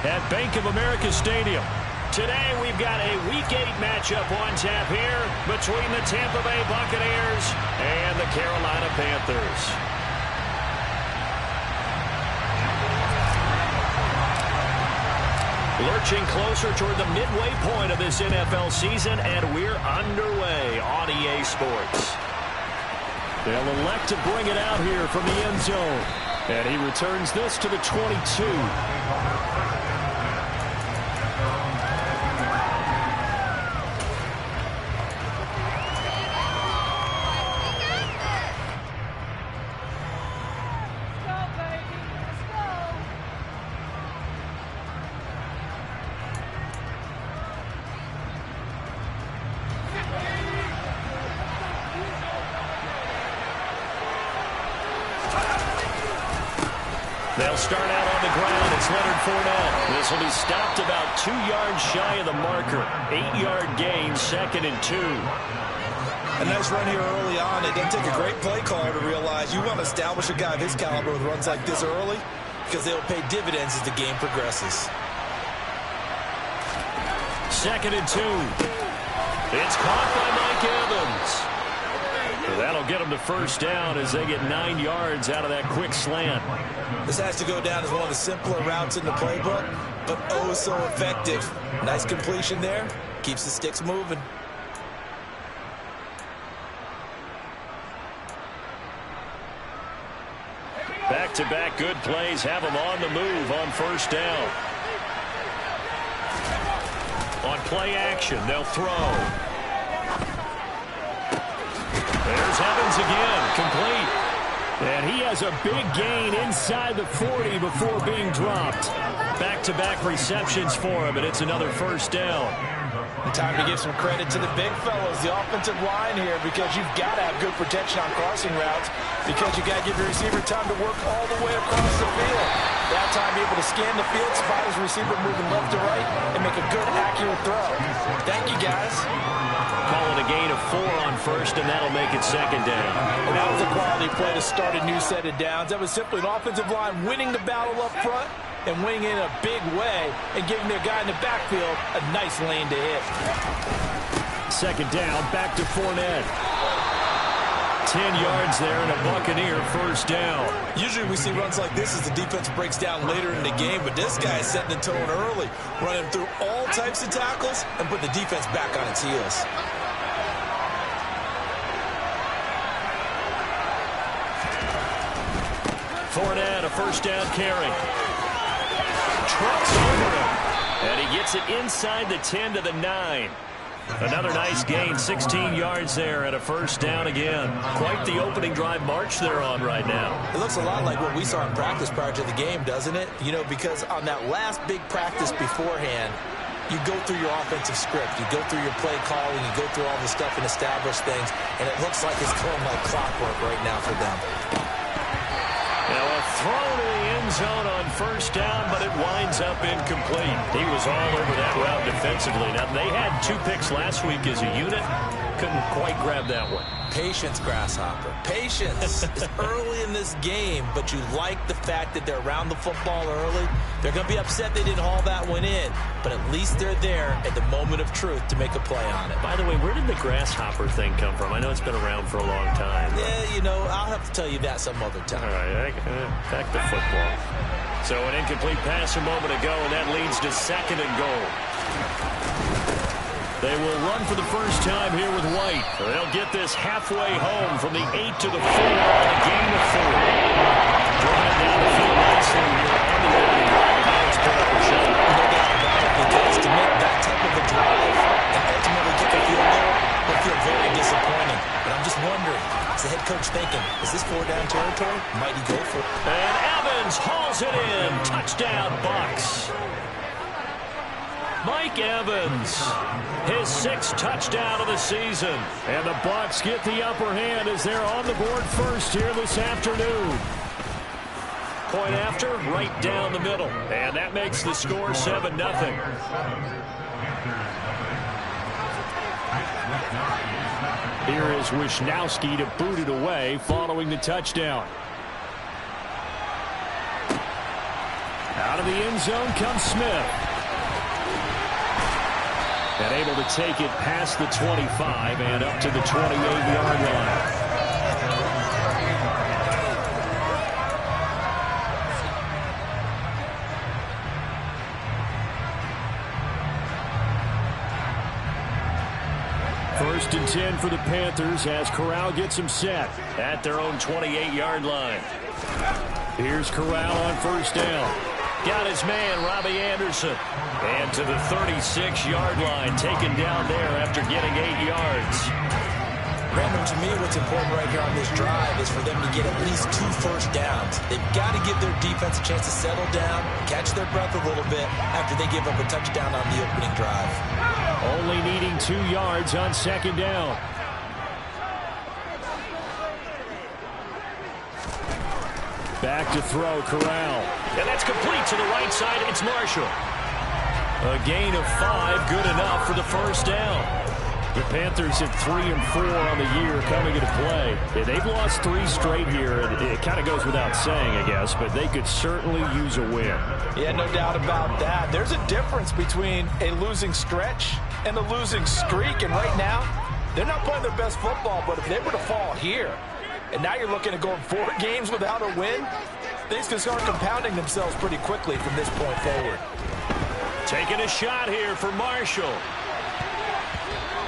at Bank of America Stadium. Today we've got a Week 8 matchup on tap here between the Tampa Bay Buccaneers and the Carolina Panthers. Lurching closer toward the midway point of this NFL season, and we're underway on EA Sports. They'll elect to bring it out here from the end zone. And he returns this to the 22. They'll start out on the ground. It's Leonard Fournette. This will be stopped about 2 yards shy of the marker. 8-yard gain, 2nd and 2. A nice run here early on. It doesn't take a great play caller to realize you want to establish a guy of his caliber with runs like this early because they'll pay dividends as the game progresses. 2nd and 2. It's caught by Mike Evans. That'll get them to first down as they get 9 yards out of that quick slant. This has to go down as one of the simpler routes in the playbook, but oh so effective. Nice completion there. Keeps the sticks moving. Back-to-back good plays have them on the move on first down. On play action, they'll throw. There's Evans again, complete. And he has a big gain inside the 40 before being dropped. Back-to-back receptions for him, and it's another first down. Time to give some credit to the big fellows, the offensive line here, because you've got to have good protection on crossing routes, because you've got to give your receiver time to work all the way across the field. That time, be able to scan the field, spot his receiver moving left to right, and make a good, accurate throw. Thank you, guys. Call it a gain of 4 on first, and that'll make it 2nd down. And that was a quality play to start a new set of downs. That was simply an offensive line winning the battle up front and winning in a big way and giving their guy in the backfield a nice lane to hit. 2nd down, back to Fournette. 10 yards there and a Buccaneer first down. Usually we see runs like this as the defense breaks down later in the game, but this guy is setting the tone early, running through all types of tackles and put the defense back on its heels. Fournette, a first down carry. Trucks over him. And he gets it inside the 10 to the 9. Another nice gain, 16 yards there and a first down again. Quite the opening drive march they're on right now. It looks a lot like what we saw in practice prior to the game, doesn't it? You know, because on that last big practice beforehand, you go through your offensive script, you go through your play calling, you go through all the stuff and establish things, and it looks like it's going like clockwork right now for them. Now a throw to the end zone on first down, but it winds up incomplete. He was all over that route defensively. Now, they had 2 picks last week as a unit. Couldn't quite grab that one. Patience, Grasshopper. Patience is early in this game, but you like the fact that they're around the football early. They're going to be upset they didn't haul that one in, but at least they're there at the moment of truth to make a play on it. By the way, where did the Grasshopper thing come from? I know it's been around for a long time. Yeah, you know, I'll have to tell you that some other time. All right, back to football. So an incomplete pass a moment ago, and that leads to 2nd and goal. They will run for the first time here with White. They'll get this halfway home from the 8 to the 4 on a gain of 4. Drive down the field nicely here on the opening drive. Now it's put up a shot. No doubt about it, because to make that type of a drive and ultimately kick a field goal will feel very disappointing. But I'm just wondering, is the head coach thinking, is this 4-down territory? Might he go for it? And Evans hauls it in. Touchdown, Bucs. Mike Evans, his 6th touchdown of the season. And the Bucs get the upper hand as they're on the board first here this afternoon. Point after, right down the middle. And that makes the score 7-0. Here is Wisnowski to boot it away following the touchdown. Out of the end zone comes Smith. And able to take it past the 25 and up to the 28-yard line. First and 10 for the Panthers as Corral gets him set at their own 28-yard line. Here's Corral on first down. Got his man, Robbie Anderson. And to the 36-yard line, taken down there after getting 8 yards. Brandon, to me, what's important right here on this drive is for them to get at least 2 first downs. They've got to give their defense a chance to settle down, catch their breath a little bit after they give up a touchdown on the opening drive. Only needing 2 yards on second down. Back to throw, Corral. And that's complete to the right side. It's Marshall. A gain of 5, good enough for the first down. The Panthers at 3 and 4 on the year coming into play. Yeah, they've lost 3 straight here. It kind of goes without saying, I guess, but they could certainly use a win. Yeah, no doubt about that. There's a difference between a losing stretch and a losing streak, and right now, they're not playing their best football, but if they were to fall here, and now you're looking at going 4 games without a win, things can start compounding themselves pretty quickly from this point forward. Taking a shot here for Marshall.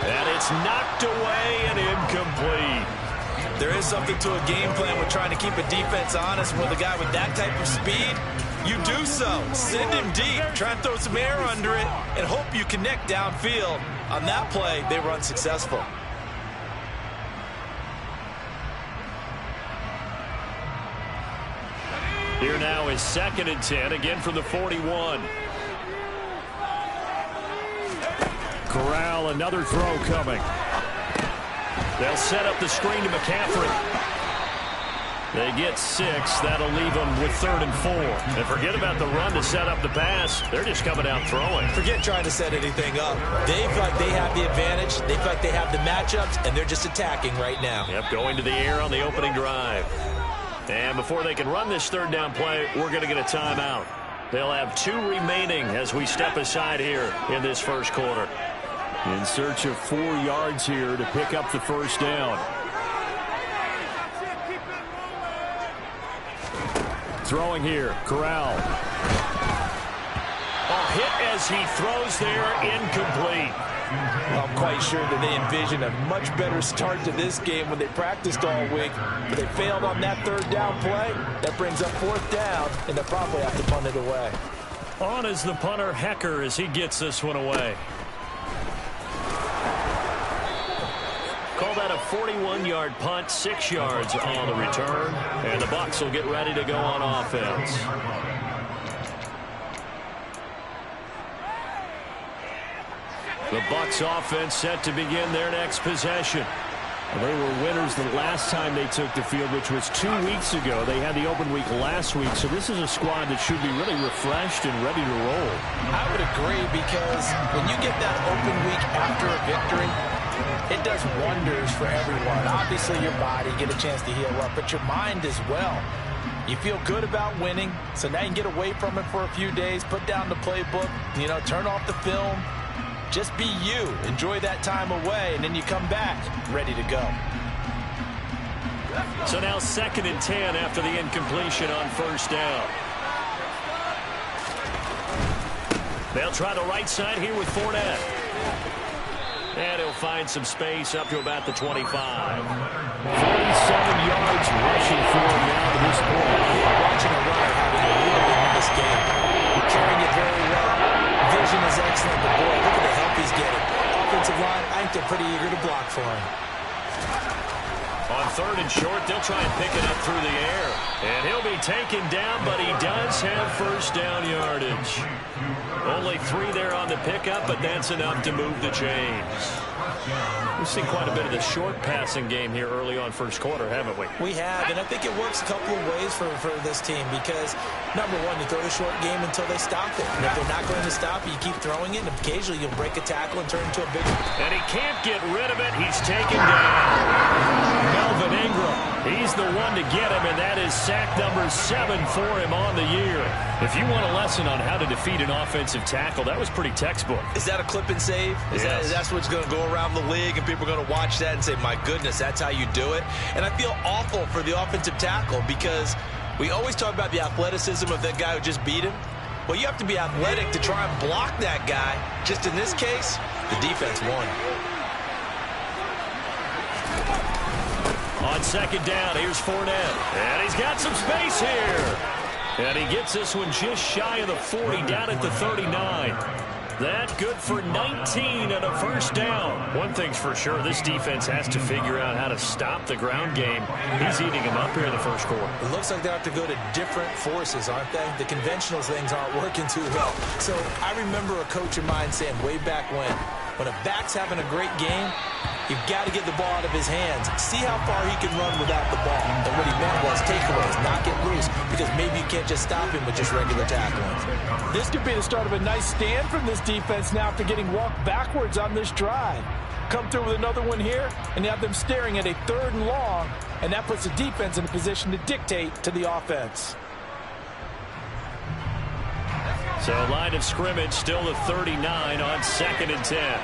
And it's knocked away and incomplete. There is something to a game plan with trying to keep a defense honest. With a guy with that type of speed, you do so. Send him deep, try and throw some air under it, and hope you connect downfield. On that play, they were unsuccessful. Here now is 2nd and 10, again from the 41. Corral, another throw coming. They'll set up the screen to McCaffrey. They get 6. That'll leave them with 3rd and 4. And forget about the run to set up the pass. They're just coming out throwing. Forget trying to set anything up. They feel like they have the advantage. They feel like they have the matchups, and they're just attacking right now. Yep, going to the air on the opening drive. And before they can run this 3rd down play, we're going to get a timeout. They'll have 2 remaining as we step aside here in this first quarter. In search of 4 yards here to pick up the first down. Throwing here, Corral. A hit as he throws there, incomplete. I'm quite sure that they envisioned a much better start to this game when they practiced all week, but they failed on that 3rd down play. That brings up 4th down, and they'll probably have to punt it away. On is the punter, Hecker, as he gets this one away. Call that a 41-yard punt, 6 yards on the return, and the Bucs will get ready to go on offense. The Bucs offense set to begin their next possession. They were winners the last time they took the field, which was 2 weeks ago. They had the open week last week, so this is a squad that should be really refreshed and ready to roll. I would agree, because when you get that open week after a victory, it does wonders for everyone. Obviously, your body, get a chance to heal up, but your mind as well. You feel good about winning, so now you can get away from it for a few days, put down the playbook, turn off the film. Just be you. Enjoy that time away, and then you come back ready to go. So now 2nd and 10 after the incompletion on first down. They'll try the right side here with Fournette. And he'll find some space up to about the 25. 47 yards rushing for him now to this point. Watching a runner having a real win in this game. He's carrying it very well. Vision is excellent, but boy, look at the help he's getting. Offensive line, I think they're pretty eager to block for him. On 3rd and short, they'll try and pick it up through the air. And he'll be taken down, but he does have first down yardage. Only 3 there on the pickup, but that's enough to move the chains. We've seen quite a bit of the short passing game here early on first quarter, haven't we? We have, and I think it works a couple of ways for this team because, number one, you throw the short game until they stop it. And if they're not going to stop it, you keep throwing it, and occasionally you'll break a tackle and turn it into a big one. And he can't get rid of it. He's taken down. Melvin Ingram, he's the one to get him, and that is sack number 7 for him on the year. If you want a lesson on how to defeat an offensive tackle, that was pretty textbook. Is that a clip and save? Yes. That's what's going to go around the league, and people are going to watch that and say, my goodness, that's how you do it? And I feel awful for the offensive tackle because we always talk about the athleticism of that guy who just beat him. Well, you have to be athletic to try and block that guy. Just in this case, the defense won. On second down, here's Fournette. And he's got some space here. And he gets this one just shy of the 40, down at the 39. That good for 19 and a first down. One thing's for sure, this defense has to figure out how to stop the ground game. He's eating them up here in the first quarter. It looks like they have to go to different forces, aren't they? The conventional things aren't working too well. So I remember a coach of mine saying way back when a back's having a great game, you've got to get the ball out of his hands. See how far he can run without the ball. And what he meant was takeaways, knock it loose, because maybe you can't just stop him with just regular tackling. This could be the start of a nice stand from this defense now after getting walked backwards on this drive. Come through with another one here, and you have them staring at a 3rd and long, and that puts the defense in a position to dictate to the offense. So line of scrimmage still the 39 on 2nd and 10.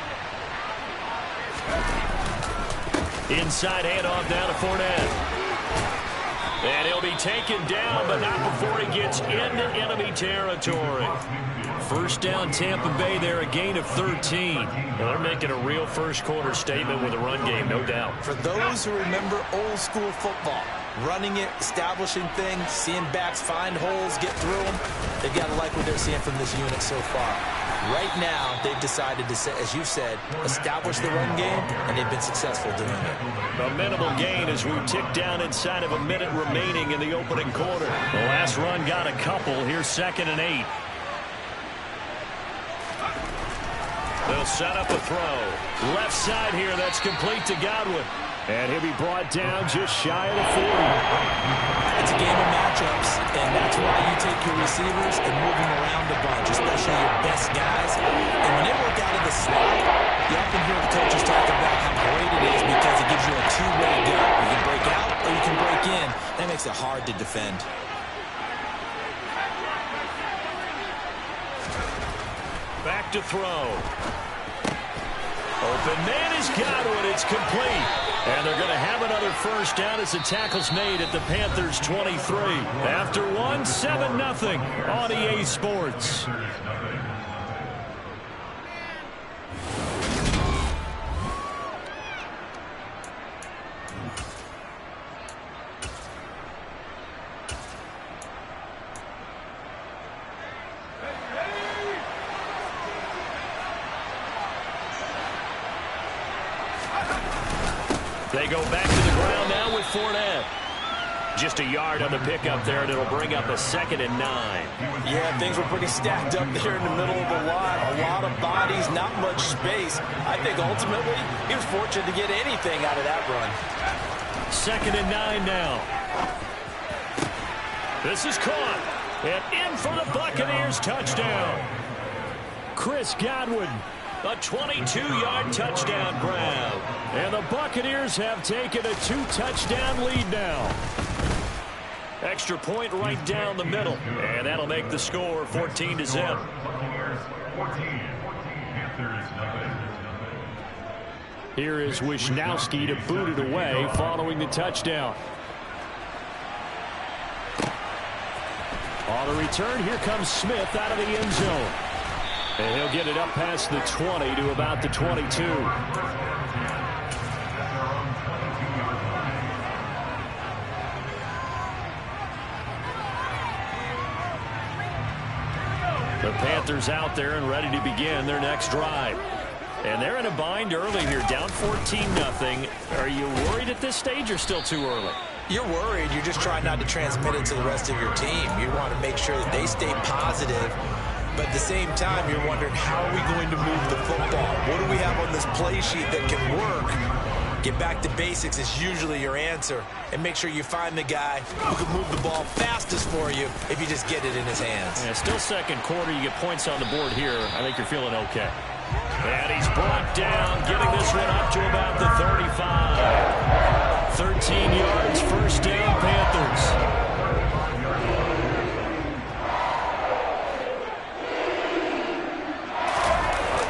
Inside handoff down to Fournette. And he'll be taken down, but not before he gets into enemy territory. First down, Tampa Bay there, a gain of 13. Well, they're making a real first quarter statement with a run game, no doubt. For those who remember old school football, running it, establishing things, seeing backs find holes, get through them, they've got to like what they're seeing from this unit so far. Right now, they've decided to, as you said, establish the run game, and they've been successful doing it. A minimal gain as we tick down inside of a minute remaining in the opening quarter. The last run got a couple. Here's 2nd and 8. They'll set up a throw. Left side here, that's complete to Godwin. And he'll be brought down just shy of the 40. It's a game of matchups, and that's why you take your receivers and move them around a bunch, especially your best guys. And when they work out of the slot, you often hear the coaches talk about how great it is because it gives you a two-way go. You can break out or you can break in. That makes it hard to defend. Back to throw. Open man is Godwin. It's complete. And they're going to have another first down as the tackle's made at the Panthers' 23. After one, 7-0 on EA Sports. They go back to the ground now with Fournette. Just a yard on the pickup there, and it'll bring up a 2nd and 9. Yeah, things were pretty stacked up there in the middle of the line. A lot of bodies, not much space. I think ultimately he was fortunate to get anything out of that run. 2nd and 9 now. This is caught. And in for the Buccaneers touchdown. Chris Godwin. A 22-yard touchdown grab. And the Buccaneers have taken a 2-touchdown lead now. Extra point right down the middle. And that'll make the score 14-0. Here is Wisnowski to boot it away following the touchdown. On the return, here comes Smith out of the end zone. And he'll get it up past the 20 to about the 22. The Panthers out there and ready to begin their next drive. And they're in a bind early here, down 14-0. Are you worried at this stage or still too early? You're worried. You're just trying not to transmit it to the rest of your team. You want to make sure that they stay positive But at the same time, you're wondering, how are we going to move the football? What do we have on this play sheet that can work? Get back to basics is usually your answer. And make sure you find the guy who can move the ball fastest for you if you just get it in his hands. Yeah, still second quarter. You get points on the board here. I think you're feeling okay. And he's brought down, getting this one up to about the 35. 13 yards, first down, Panthers.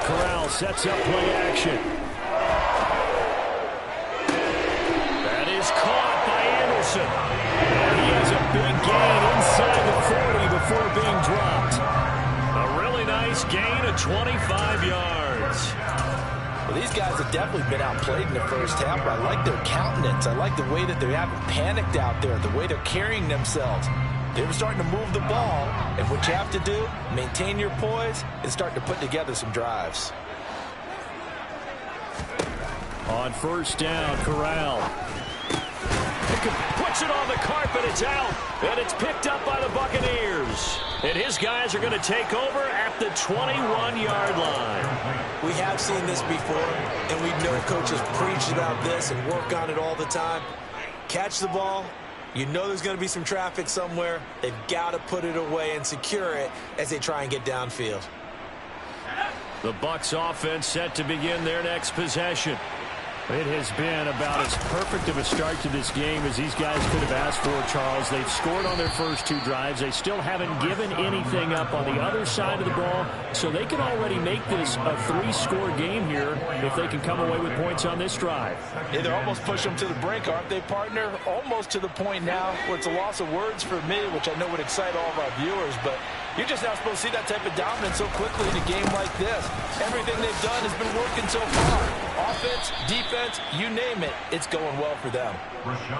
Corral sets up play action. That is caught by Anderson. And he has a big gain inside the 40 before being dropped. A really nice gain of 25 yards. Well, these guys have definitely been outplayed in the first half, but I like their countenance. I like the way that they haven't panicked out there, the way they're carrying themselves. They were starting to move the ball, and what you have to do, maintain your poise, and start to put together some drives. On first down, Corral. Puts it on the carpet, it's out, and it's picked up by the Buccaneers. And his guys are going to take over at the 21-yard line. We have seen this before, and we know coaches preach about this and work on it all the time. Catch the ball. You know there's going to be some traffic somewhere. They've got to put it away and secure it as they try and get downfield. The Bucs offense set to begin their next possession. It has been about as perfect of a start to this game as these guys could have asked for, Charles. They've scored on their first two drives. They still haven't given anything up on the other side of the ball, so they can already make this a 3-score game here if they can come away with points on this drive. Yeah, they're almost pushing them to the brink, aren't they, partner? Almost to the point now where it's a loss of words for me, which I know would excite all of our viewers, but you're just not supposed to see that type of dominance so quickly in a game like this. Everything they've done has been working so far. Offense, defense, you name it, it's going well for them.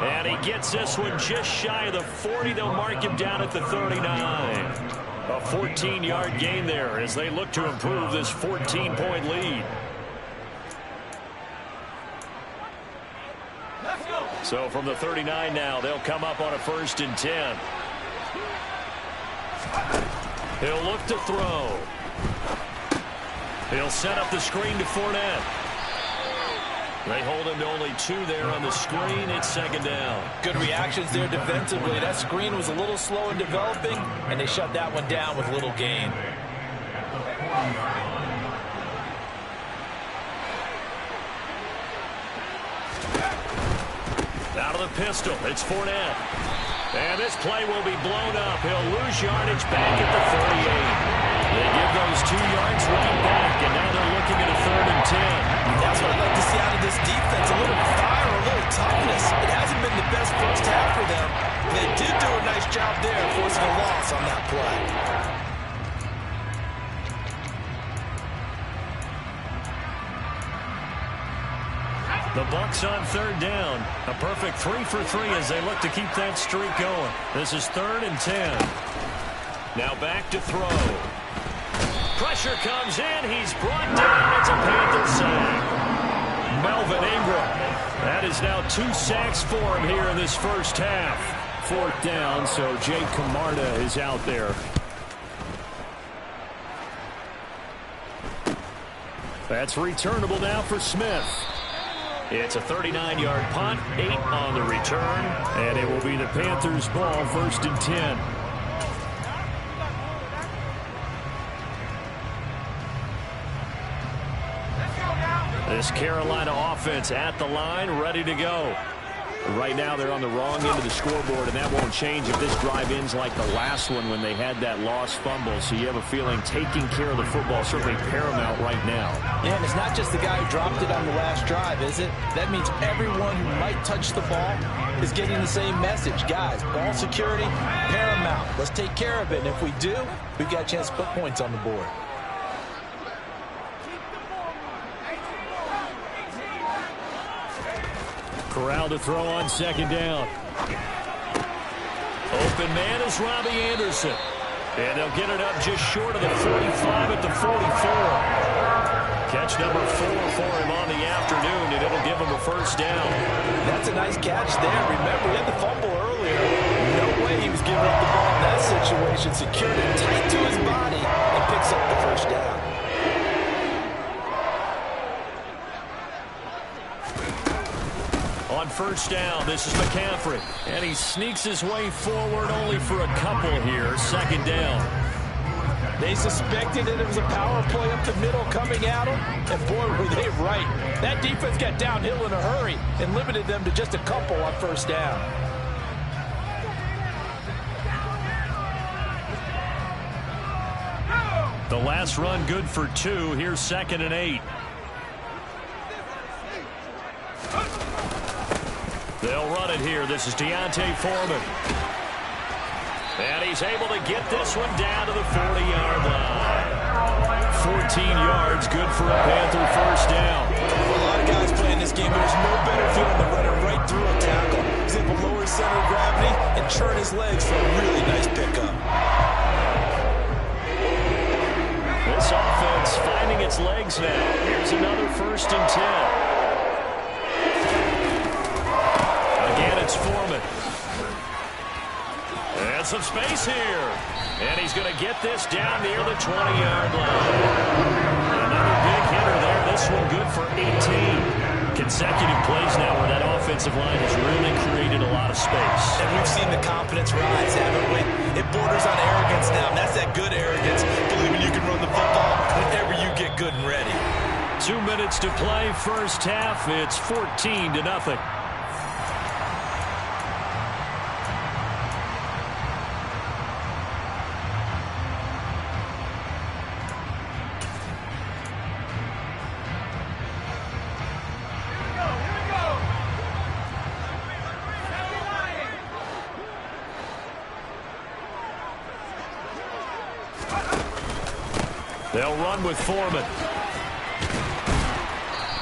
And he gets this one just shy of the 40. They'll mark him down at the 39. A 14-yard gain there as they look to improve this 14-point lead. So from the 39 now, they'll come up on a 1st and 10. He'll look to throw. He'll set up the screen to Fournette. They hold him to only 2 there on the screen. It's 2nd down. Good reactions there defensively. That screen was a little slow in developing, and they shut that one down with little gain. Out of the pistol, it's Fournette. And this play will be blown up. He'll lose yardage back at the 38. They give those 2 yards right back, and now they're looking at a 3rd and 10. That's what I'd like to see out of this defense. A little fire, a little toughness. It hasn't been the best first half for them. They did do a nice job there forcing a loss on that play. The Bucs on 3rd down. A perfect 3 for 3 as they look to keep that streak going. This is 3rd and 10. Now back to throw. Pressure comes in. He's brought down. It's a Panther sack. Melvin Ingram. That is now 2 sacks for him here in this first half. 4th down, so Jake Camarda is out there. That's returnable now for Smith. It's a 39-yard punt, 8 on the return, and it will be the Panthers' ball, 1st and 10. This Carolina offense at the line, ready to go. Right now they're on the wrong end of the scoreboard, and that won't change if this drive ends like the last one when they had that lost fumble. So you have a feeling taking care of the football is certainly paramount right now. Yeah, and it's not just the guy who dropped it on the last drive, is it? That means everyone who might touch the ball is getting the same message. Guys, ball security, paramount. Let's take care of it, and if we do, we've got a chance to put points on the board. Corral to throw on 2nd down. Open man is Robbie Anderson. And they'll get it up just short of the 45 at the 44. Catch number 4 for him on the afternoon, and it'll give him a 1st down. That's a nice catch there. Remember, he had the fumble earlier. No way he was giving up the ball in that situation. Secured it tight to his body and picks first down. This is McCaffrey. And he sneaks his way forward only for a couple here. Second down. They suspected that it was a power play up the middle coming at them, and boy, were they right. That defense got downhill in a hurry and limited them to just a couple on first down. The last run good for 2. Here's 2nd and 8. They'll run it here. This is Deontay Foreman. And he's able to get this one down to the 40-yard line. 14 yards, good for a Panther first down. A lot of guys playing this game. There's no better feeling than running right through a tackle. He's able to lower his center of gravity and churn his legs for a really nice pickup. This offense finding its legs now. Here's another 1st and 10. Again, it's Foreman. And some space here. And he's going to get this down near the 20-yard line. Another big hitter there. This one good for 18. Consecutive plays now where that offensive line has really created a lot of space. And we've seen the confidence rise, haven't we? It borders on arrogance now, and that's that good arrogance, believing you can run the football whenever you get good and ready. 2 minutes to play, first half. It's 14-0. They'll run with Foreman.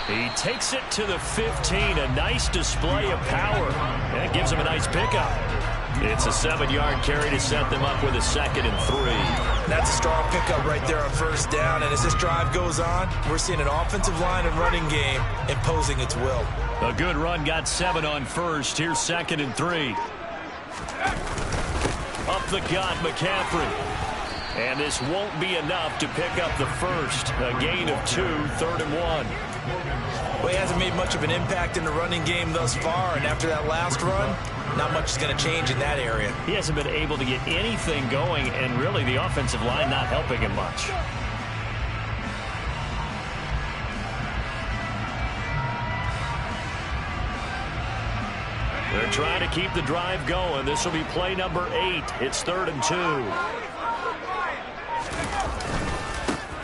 He takes it to the 15. A nice display of power. And it gives him a nice pickup. It's a 7-yard carry to set them up with a 2nd and 3. That's a strong pickup right there on first down. And as this drive goes on, we're seeing an offensive line and running game imposing its will. A good run got 7 on first. Here's 2nd and 3. Up the gut, McCaffrey. And this won't be enough to pick up the first. A gain of 2, 3rd and 1. Well, he hasn't made much of an impact in the running game thus far, and after that last run, not much is going to change in that area. He hasn't been able to get anything going, and really the offensive line not helping him much. They're trying to keep the drive going. This will be play number 8. It's 3rd and 2.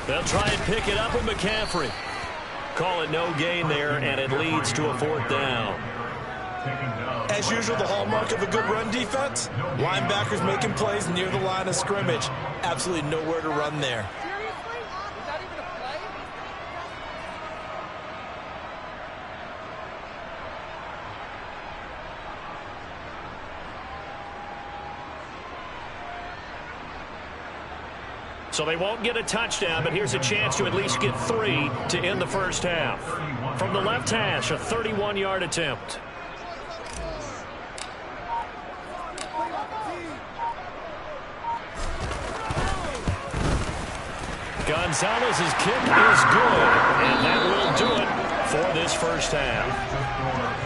They'll try and pick it up with McCaffrey. Call it no gain there, and it leads to a 4th down. As usual, the hallmark of a good run defense, linebackers making plays near the line of scrimmage. Absolutely nowhere to run there. So they won't get a touchdown, but here's a chance to at least get 3 to end the first half. From the left hash, a 31-yard attempt. Gonzalez's kick is good, and that will do it for this first half.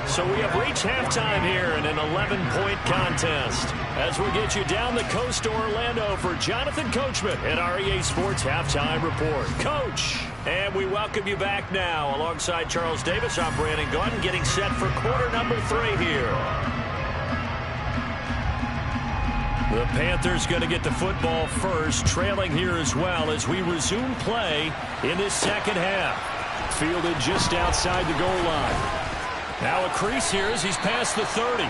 So we have reached halftime here in an 11-point contest. As we get you down the coast to Orlando for Jonathan Coachman at our EA Sports Halftime Report. Coach, and we welcome you back now. Alongside Charles Davis, I'm Brandon Gaudin, getting set for quarter number 3 here. The Panthers going to get the football first, trailing here as well as we resume play in this second half. Fielded just outside the goal line. Now a crease here as he's past the 30.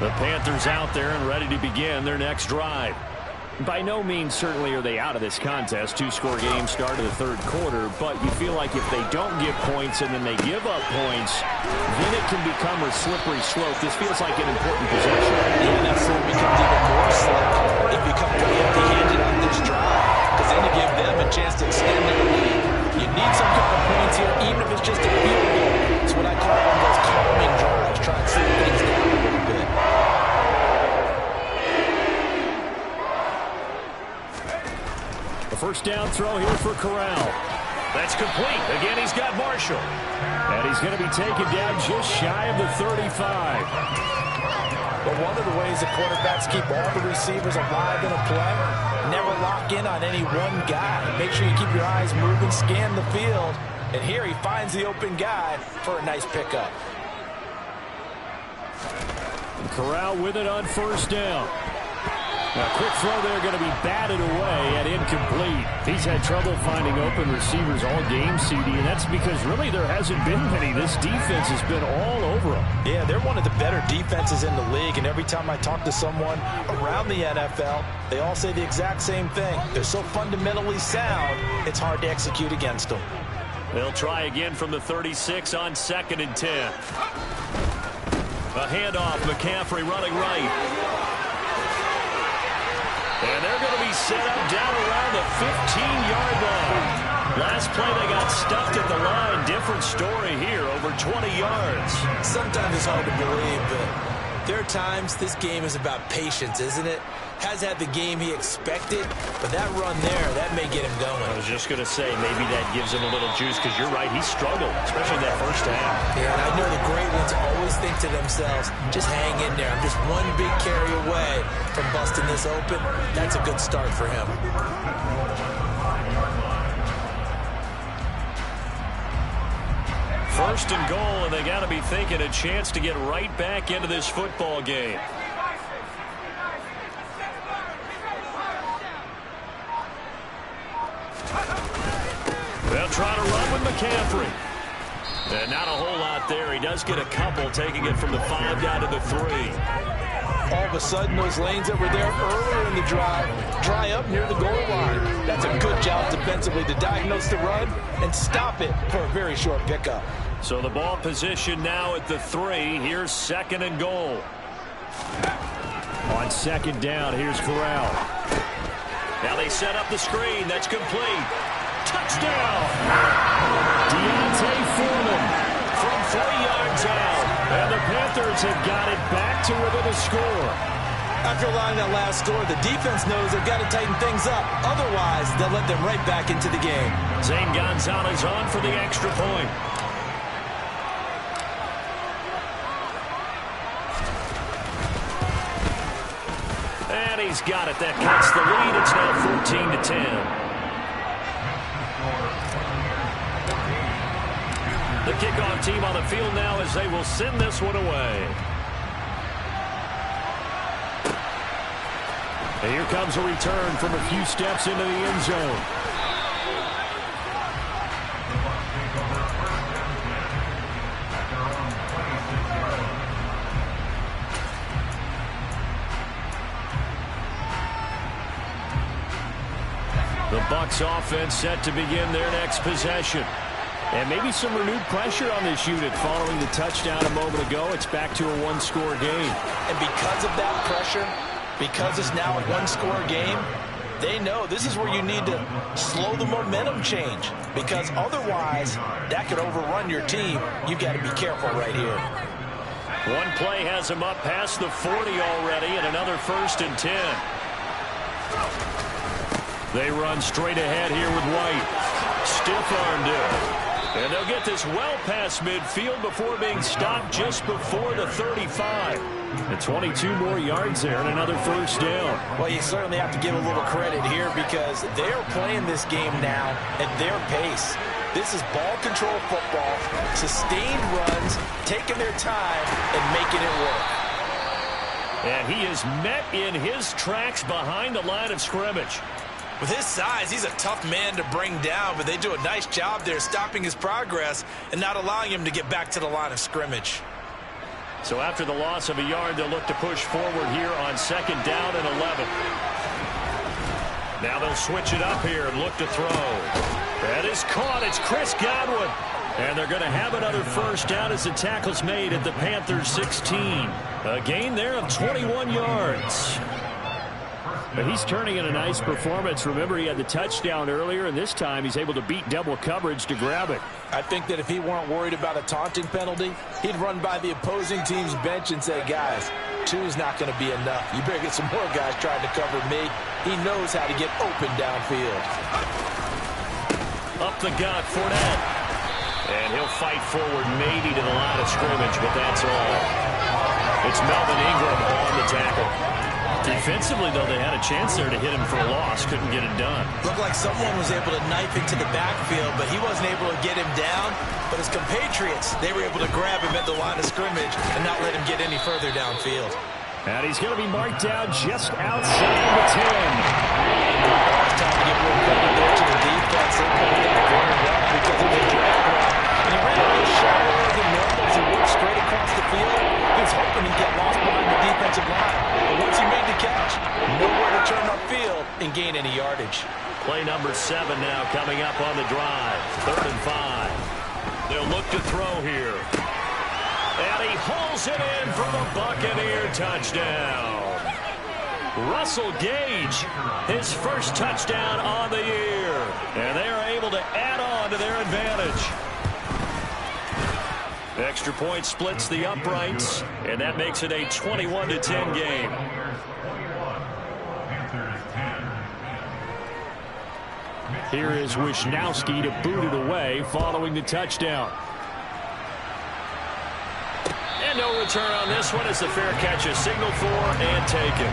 The Panthers out there and ready to begin their next drive. By no means certainly are they out of this contest. 2-score game start of the 3rd quarter, but you feel like if they don't get points and then they give up points, then it can become a slippery slope. This feels like an important possession. And that slope becomes even more slick if you come away empty-handed on this drive, because then you give them a chance to extend their lead. You need some kind of points here, even if it's just a field goal. It's what I call one of those calming drives. Try and slow things down a little bit. The first down throw here for Corral. That's complete. Again, he's got Marshall. And he's going to be taken down just shy of the 35. But one of the ways the quarterbacks keep all the receivers alive in a play, never lock in on any one guy. Make sure you keep your eyes moving, scan the field. And here he finds the open guy for a nice pickup. Corral with it on first down. Now, quick throw there going to be batted away and incomplete. He's had trouble finding open receivers all game, CD, and that's because really there hasn't been many. This defense has been all over them. Yeah, they're one of the better defenses in the league, and every time I talk to someone around the NFL, they all say the exact same thing. They're so fundamentally sound, it's hard to execute against them. They'll try again from the 36 on 2nd and 10. A handoff, McCaffrey running right. And they're going to be set up down around the 15-yard line. Last play, they got stuffed at the line. Different story here, over 20 yards. Sometimes it's hard to believe, but there are times this game is about patience, isn't it? Has had the game he expected, but that run there, that may get him going. I was just going to say, maybe that gives him a little juice, because you're right, he struggled, especially in that first half. Yeah, and I know the great ones always think to themselves, just hang in there. I'm just one big carry away from busting this open. That's a good start for him. First and goal, and they got to be thinking a chance to get right back into this football game. They'll try to run with McCaffrey. And not a whole lot there. He does get a couple, taking it from the 5 down to the 3. All of a sudden, those lanes that were there earlier in the drive dry up near the goal line. That's a good job defensively to diagnose the run and stop it for a very short pickup. So the ball position now at the 3. Here's 2nd and goal. On 2nd down, here's Corral. Now they set up the screen. That's complete. Touchdown! Deontay Foreman from 3 yards out. And the Panthers have got it back to within a score. After allowing that last score, the defense knows they've got to tighten things up. Otherwise, they'll let them right back into the game. Zane Gonzalez on for the extra point. And he's got it. That cuts the lead. It's now 14-10. The kickoff team on the field now as they will send this one away. And here comes a return from a few steps into the end zone. The Bucs offense set to begin their next possession. And maybe some renewed pressure on this unit following the touchdown a moment ago. It's back to a one-score game. And because of that pressure, because it's now a one-score game, they know this is where you need to slow the momentum change. Because otherwise, that could overrun your team. You've got to be careful right here. One play has him up past the 40 already, and another 1st and 10. They run straight ahead here with White. Stiff-armed it. And they'll get this well past midfield before being stopped just before the 35. And 22 more yards there and another 1st down. Well, you certainly have to give a little credit here because they're playing this game now at their pace. This is ball control football, sustained runs, taking their time and making it work. And he is met in his tracks behind the line of scrimmage. With his size, he's a tough man to bring down, but they do a nice job there stopping his progress and not allowing him to get back to the line of scrimmage. So after the loss of a yard, they'll look to push forward here on 2nd down and 11. Now they'll switch it up here and look to throw. That is caught. It's Chris Godwin. And they're going to have another 1st down as the tackle's made at the Panthers 16. A gain there of 21 yards. But he's turning in a nice performance. Remember, he had the touchdown earlier, and this time he's able to beat double coverage to grab it. I think that if he weren't worried about a taunting penalty, he'd run by the opposing team's bench and say, guys, 2's not going to be enough. You better get some more guys trying to cover me. He knows how to get open downfield. Up the gut, Fournette. And he'll fight forward maybe to the line of scrimmage, but that's all. It's Melvin Ingram on the tackle. Defensively, though, they had a chance there to hit him for a loss. Couldn't get it done. Looked like someone was able to knife into the backfield, but he wasn't able to get him down. But his compatriots, they were able to grab him at the line of scrimmage and not let him get any further downfield. And he's going to be marked down just outside the 10. It's time to give a little credit there to the defense. They played that very well because of the drag route. And he ran a little shallower than normal as he worked straight across the field. He was hoping he'd get lost behind the defensive line. But once he made the catch, nowhere to turn upfield and gain any yardage. Play number 7 now coming up on the drive. 3rd and 5. They'll look to throw here. And he hauls it in for the Buccaneer touchdown. Russell Gage, his first touchdown on the year. And they are able to add on to their advantage. Extra point splits the uprights, and that makes it a 21-10 game. Here is Wisnowski to boot it away following the touchdown. And no return on this one as the fair catch is signaled for and taken.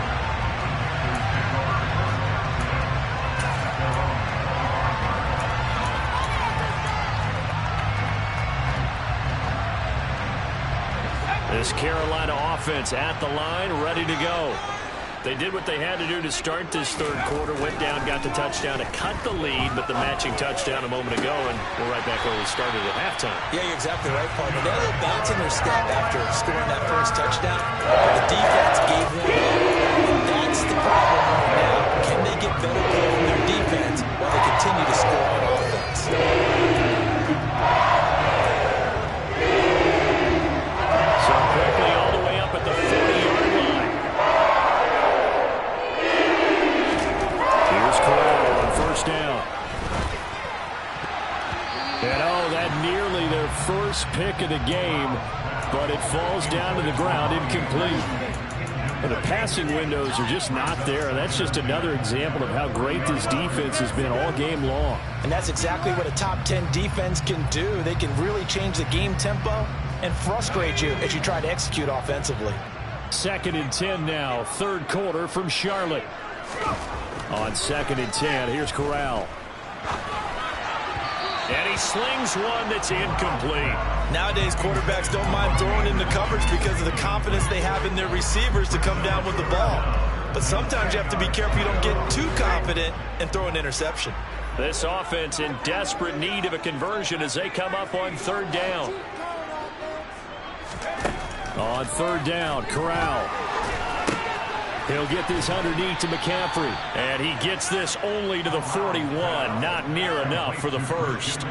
This Carolina offense at the line, ready to go. They did what they had to do to start this third quarter, went down, got the touchdown to cut the lead, but the matching touchdown a moment ago, and we're right back where we started at halftime. Yeah, you're exactly right, partner. They had a little bounce in their step after scoring that first touchdown. The defense gave them up, and that's the problem right now. Can they get better play from their defense while they continue to score on offense? So quickly all the way up at the 40-yard line. Here's Corral on first down. And that nearly their first pick of the game, but it falls down to the ground incomplete. And the passing windows are just not there. That's just another example of how great this defense has been all game long. And that's exactly what a top 10 defense can do. They can really change the game tempo and frustrate you as you try to execute offensively. 2nd and 10 now, third quarter from Charlotte. On 2nd and 10, here's Corral. And he slings one that's incomplete. Nowadays, quarterbacks don't mind throwing into coverage because of the confidence they have in their receivers to come down with the ball. But sometimes you have to be careful you don't get too confident and throw an interception. This offense in desperate need of a conversion as they come up on 3rd down. On 3rd down, Corral. He'll get this underneath to McCaffrey. And he gets this only to the 41. Not near enough for the first.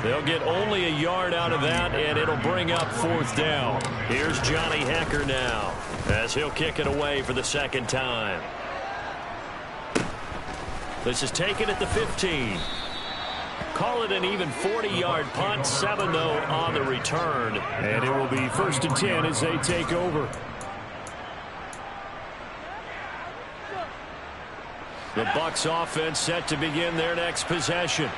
They'll get only a yard out of that, and it'll bring up 4th down. Here's Johnny Hecker now as he'll kick it away for the 2nd time. This is taken at the 15. Call it an even 40-yard punt. 7, though, on the return. And it will be 1st and 10 as they take over. The Bucs offense set to begin their next possession.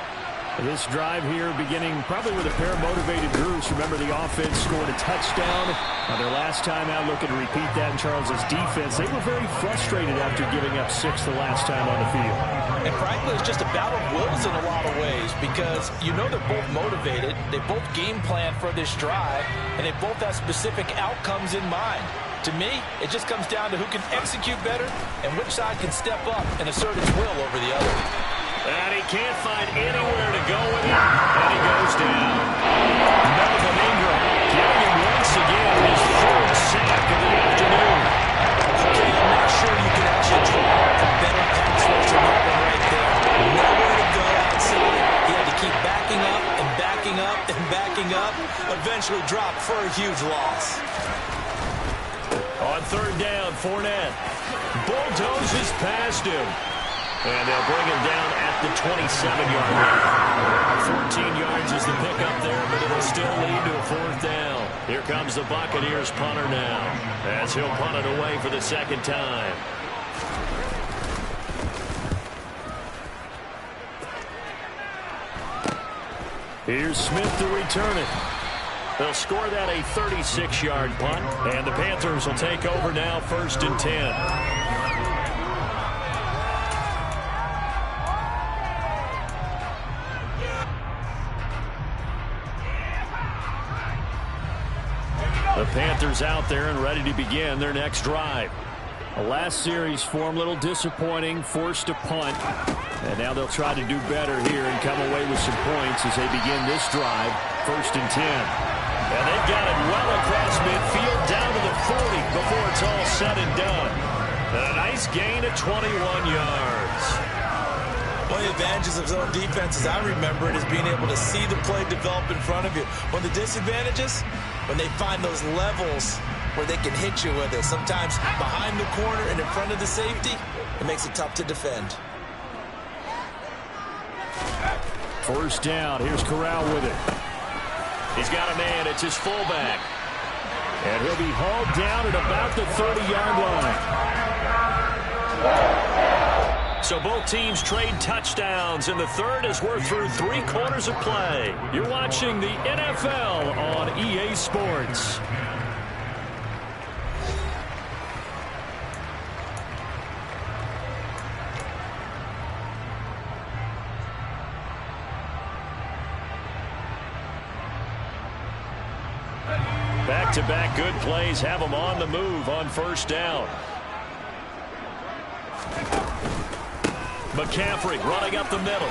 This drive here beginning probably with a pair of motivated groups. Remember, the offense scored a touchdown. Their last time out, looking to repeat that in Charles's defense. They were very frustrated after giving up 6 the last time on the field. And frankly, it's just a battle of wills in a lot of ways because you know they're both motivated. They both game plan for this drive, and they both have specific outcomes in mind. To me, it just comes down to who can execute better and which side can step up and assert its will over the other. And he can't find anywhere to go with it, and he goes down. Melvin Ingram getting him once again his 3rd sack of the afternoon. Okay, I'm not sure you can actually draw a better pass rush than that one right there. Nowhere to go outside. He had to keep backing up and backing up and backing up. Eventually dropped for a huge loss. On third down, Fournette bulldozes past him. And they'll bring him down at the 27-yard line. 14 yards is the pickup there, but it'll still lead to a fourth down. Here comes the Buccaneers punter now, as he'll punt it away for the second time. Here's Smith to return it. They'll score that a 36-yard punt, and the Panthers will take over now, 1st and 10. The Panthers out there and ready to begin their next drive. The last series form a little disappointing, forced a punt. And now they'll try to do better here and come away with some points as they begin this drive, 1st and 10. And they've got it well across midfield down to the 40 before it's all said and done. And a nice gain of 21 yards. One of the advantages of zone defense, as I remember it, is being able to see the play develop in front of you. One of the disadvantages, when they find those levels where they can hit you with it. Sometimes behind the corner and in front of the safety, it makes it tough to defend. First down. Here's Corral with it. He's got a man. It's his fullback. And he'll be hauled down at about the 30-yard line. So both teams trade touchdowns in the third as we're through 3 quarters of play. You're watching the NFL on EA Sports. Back-to-back good plays have them on the move on first down. McCaffrey running up the middle.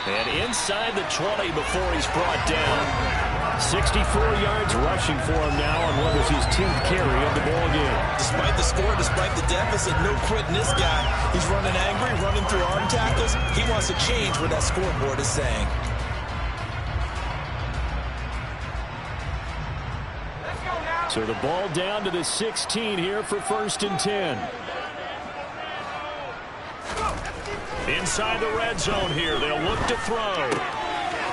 And inside the 20 before he's brought down. 64 yards rushing for him now on what was his 10th carry of the ball game. Despite the score, despite the deficit, no quitting this guy. He's running angry, running through arm tackles. He wants to change what that scoreboard is saying. So the ball down to the 16 here for 1st and 10. Inside the red zone here, they'll look to throw.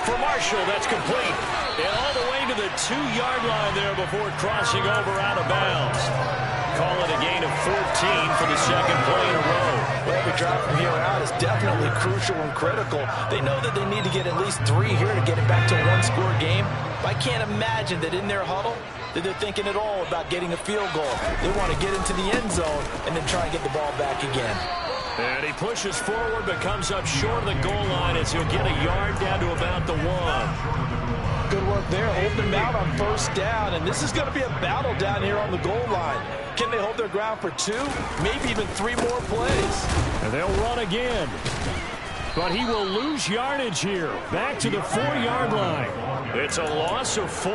For Marshall, that's complete. And all the way to the 2-yard line there before crossing over out of bounds. Call it a gain of 14 for the second play in a row. Well, every drive from here out is definitely crucial and critical. They know that they need to get at least 3 here to get it back to a one-score game. But I can't imagine that in their huddle that they're thinking at all about getting a field goal. They want to get into the end zone and then try and get the ball back again. And he pushes forward but comes up short of the goal line as he'll get a yard down to about the 1. Good work there, holding them out on first down. And this is going to be a battle down here on the goal line. Can they hold their ground for 2, maybe even 3 more plays? And they'll run again. But he will lose yardage here. Back to the 4-yard line. It's a loss of 4.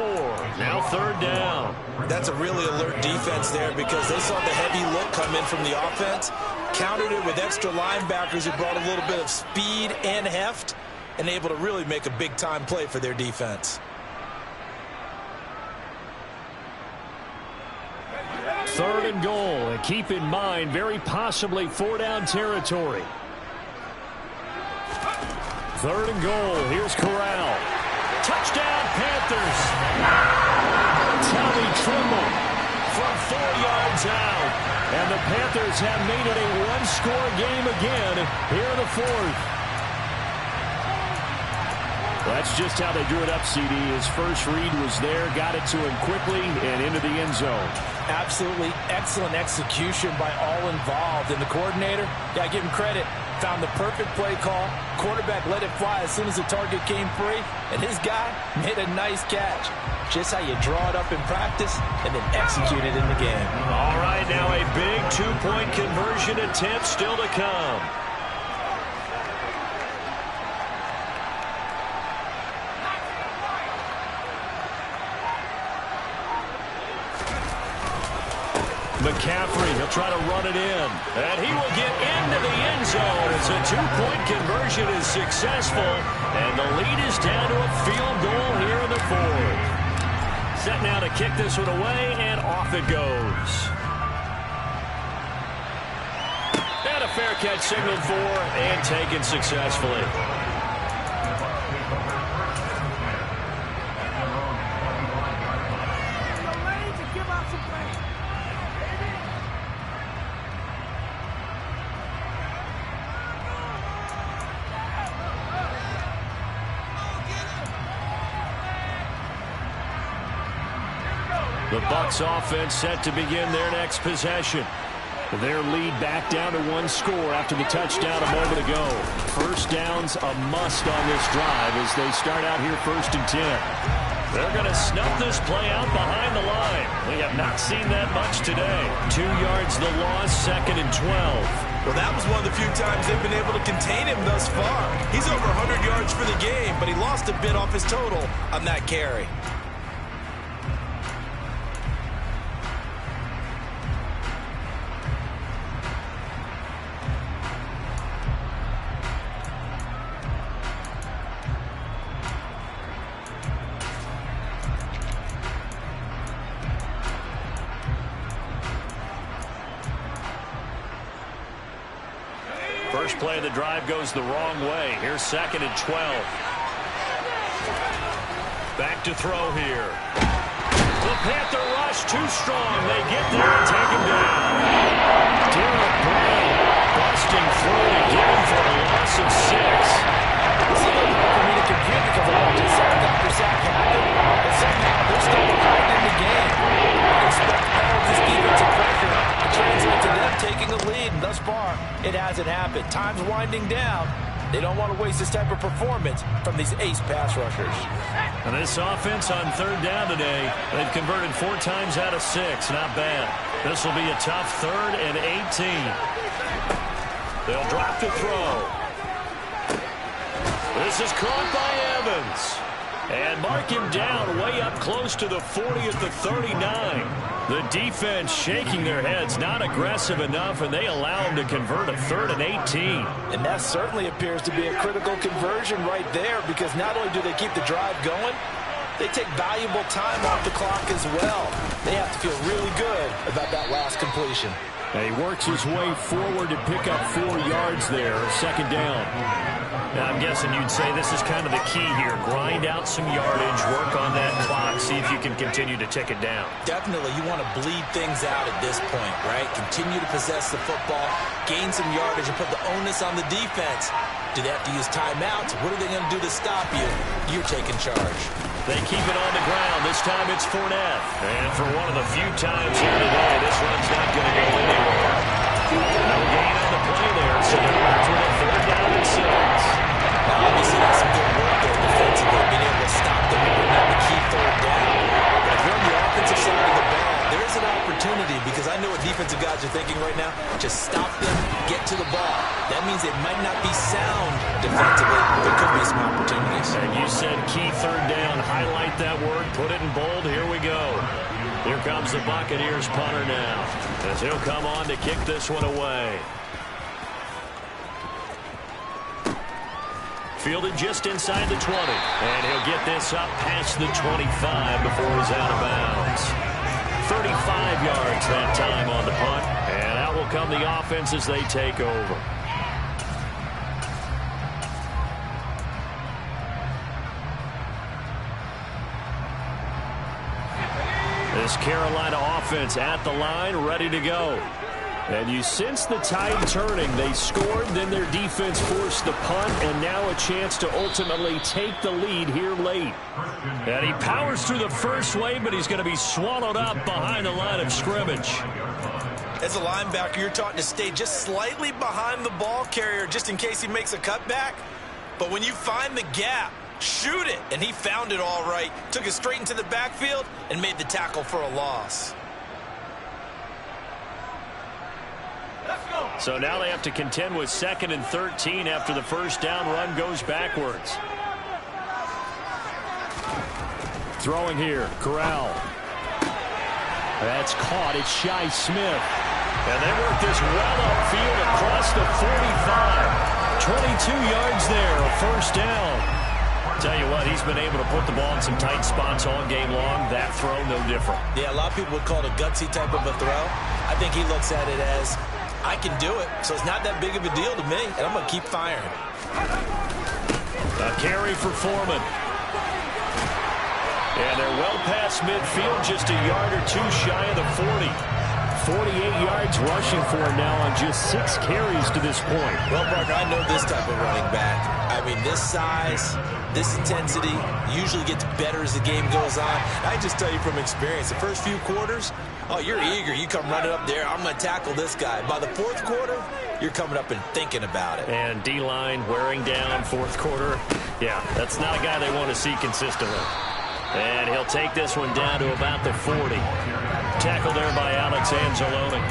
Now 3rd down. That's a really alert defense there because they saw the heavy look come in from the offense, countered it with extra linebackers who brought a little bit of speed and heft, and able to really make a big-time play for their defense. 3rd and goal. And keep in mind, very possibly 4-down territory. 3rd and goal. Here's Corral. Touchdown, Panthers. Tommy Tremble from 4 yards out. And the Panthers have made it a one-score game again here in the 4th. Well, that's just how they drew it up, CD. His first read was there, got it to him quickly, and into the end zone. Absolutely excellent execution by all involved. And the coordinator, got to give him credit, found the perfect play call. Quarterback let it fly as soon as the target came free, and his guy made a nice catch. Just how you draw it up in practice and then execute it in the game. All right, now a big 2-point conversion attempt still to come. McCaffrey, he'll try to run it in. And he will get into the end zone as a 2-point conversion is successful. And the lead is down to a field goal here in the 4th. Set now to kick this one away, and off it goes. And a fair catch signaled for and taken successfully. The Bucs offense set to begin their next possession. Their lead back down to 1 score after the touchdown a moment ago. First down's a must on this drive as they start out here 1st and 10. They're going to snuff this play out behind the line. We have not seen that much today. 2 yards the loss, 2nd and 12. Well, that was one of the few times they've been able to contain him thus far. He's over 100 yards for the game, but he lost a bit off his total on that carry. First play of the drive goes the wrong way. Here's 2nd and 12. Back to throw here. The Panther rush too strong. They get there and take him down. Derek Brown busting through again for a loss of 6. It's a little hard for me to compute because I watched sack after sack happen, but somehow they're still behind in the game. I expect all of this defensive pressure to translate to them taking a lead, and thus far, it hasn't happened. Time's winding down. They don't want to waste this type of performance from these ace pass rushers. And this offense on 3rd down today, they've converted 4 times out of 6. Not bad. This will be a tough 3rd and 18. They'll drop to throw. This is caught by Evans. And mark him down way up close to the 40 at the 39. The defense shaking their heads, not aggressive enough, and they allow him to convert a 3rd and 18. And that certainly appears to be a critical conversion right there, because not only do they keep the drive going, they take valuable time off the clock as well. They have to feel really good about that last completion. And he works his way forward to pick up 4 yards there, 2nd down. Now, I'm guessing you'd say this is kind of the key here. Grind out some yardage, work on that clock, see if you can continue to tick it down. Definitely, you want to bleed things out at this point, right? Continue to possess the football, gain some yardage, and put the onus on the defense. Do they have to use timeouts? What are they going to do to stop you? You're taking charge. They keep it on the ground. This time it's Fournette. And for one of the few times here today, this run's not going to go anywhere. No gain on the play there, so they're left with a 3rd down and 6. Obviously, that's some good work there defensively, being able to stop them and bring out the key 3rd down. But if you're on the offensive side of the ball, there is an opportunity, because I know what defensive guys are thinking right now. Just stop them, get to the ball. That means they might not be sound defensively. There could be some opportunities. And you said key 3rd down. Highlight that word. Put it in bold. Here we go. Here comes the Buccaneers punter now, as he'll come on to kick this one away. Fielded just inside the 20. And he'll get this up past the 25 before he's out of bounds. 35 yards that time on the punt. And out will come the offense as they take over. This Carolina offense at the line, ready to go. And you sense the tide turning. They scored, then their defense forced the punt, and now a chance to ultimately take the lead here late. And he powers through the first wave, but he's going to be swallowed up behind the line of scrimmage. As a linebacker, you're taught to stay just slightly behind the ball carrier just in case he makes a cutback. But when you find the gap, shoot it. And he found it all right. Took it straight into the backfield and made the tackle for a loss. So now they have to contend with 2nd and 13 after the first down run goes backwards. Throwing here, Corral. That's caught. It's Shi Smith. And they work this well upfield across the 45. 22 yards there, a first down. Tell you what, he's been able to put the ball in some tight spots all game long. That throw, no different. Yeah, a lot of people would call it a gutsy type of a throw. I think he looks at it as, I can do it, so it's not that big of a deal to me, and I'm going to keep firing. A carry for Foreman. And they're well past midfield, just a yard or two shy of the 40. 48 yards rushing for him now on just 6 carries to this point. Well, Parker, I know this type of running back. I mean, this size, this intensity usually gets better as the game goes on. I just tell you from experience, the first few quarters, oh, you're eager. You come running up there, I'm going to tackle this guy. By the fourth quarter, you're coming up and thinking about it. And D-line wearing down fourth quarter. Yeah, that's not a guy they want to see consistently. And he'll take this one down to about the 40. Tackle there by Alex Anzalone.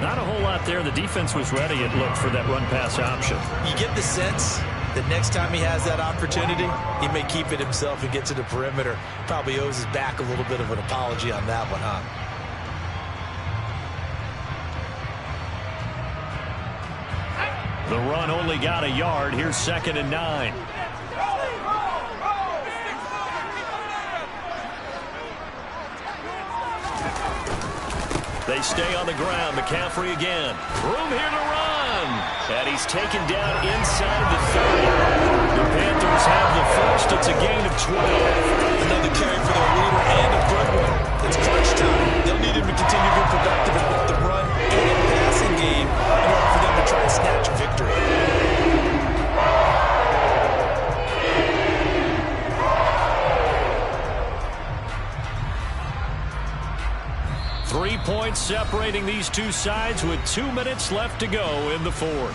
Not a whole lot there. The defense was ready, it looked, for that run-pass option. You get the sense that next time he has that opportunity, he may keep it himself and get to the perimeter. Probably owes his back a little bit of an apology on that one, huh? The run only got a yard. Here's 2nd and 9. They stay on the ground. McCaffrey again. Room here to run. And he's taken down inside the 30. The Panthers have the first. It's a gain of 12. Another carry for their leader and a good one. It's crunch time. They'll need him to continue to be productive in both the run and passing game in order for them to try and snatch victory. 3 points separating these two sides with 2 minutes left to go in the fourth.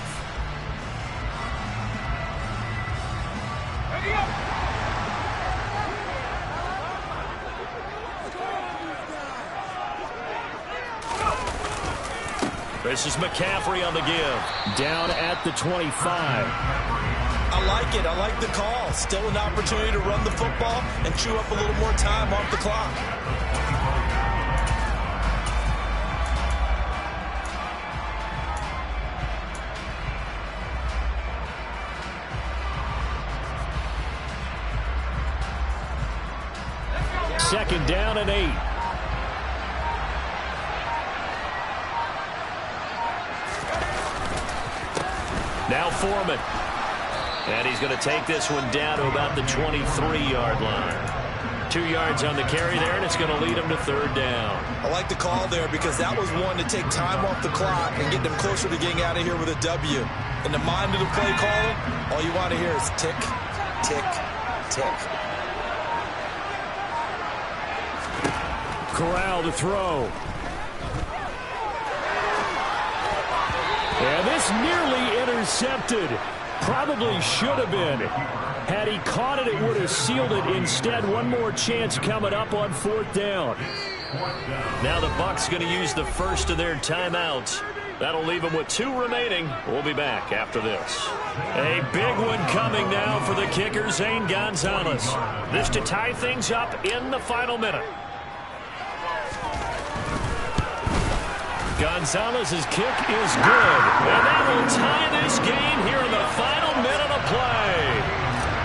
This is McCaffrey on the give. Down at the 25. I like it. I like the call. Still an opportunity to run the football and chew up a little more time off the clock. Second down and 8. Now Foreman. And he's going to take this one down to about the 23-yard line. 2 yards on the carry there, and it's going to lead him to third down. I like the call there because that was one to take time off the clock and get them closer to getting out of here with a W. In the mind of the play caller, all you want to hear is tick, tick, tick. Corral to throw. And this nearly intercepted. Probably should have been. Had he caught it, it would have sealed it. Instead, one more chance coming up on fourth down. Now the Bucs going to use the first of their timeouts. That'll leave them with 2 remaining. We'll be back after this. A big one coming now for the kicker, Zane Gonzalez. This to tie things up in the final minute. Gonzalez's kick is good, and that will tie this game here in the final minute of play.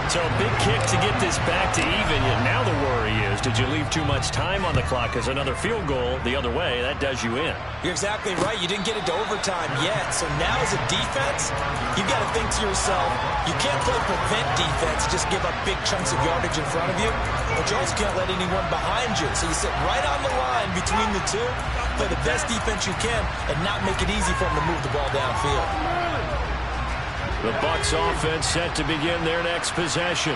So a big kick to get this back to even. And now the worry is, did you leave too much time on the clock? Because another field goal the other way, that does you in. You're exactly right. You didn't get it to overtime yet. So now as a defense, you've got to think to yourself, you can't play prevent defense, just give up big chunks of yardage in front of you, but you also can't let anyone behind you. So you sit right on the line between the two, play the best defense you can, and not make it easy for them to move the ball downfield. The Bucs offense set to begin their next possession.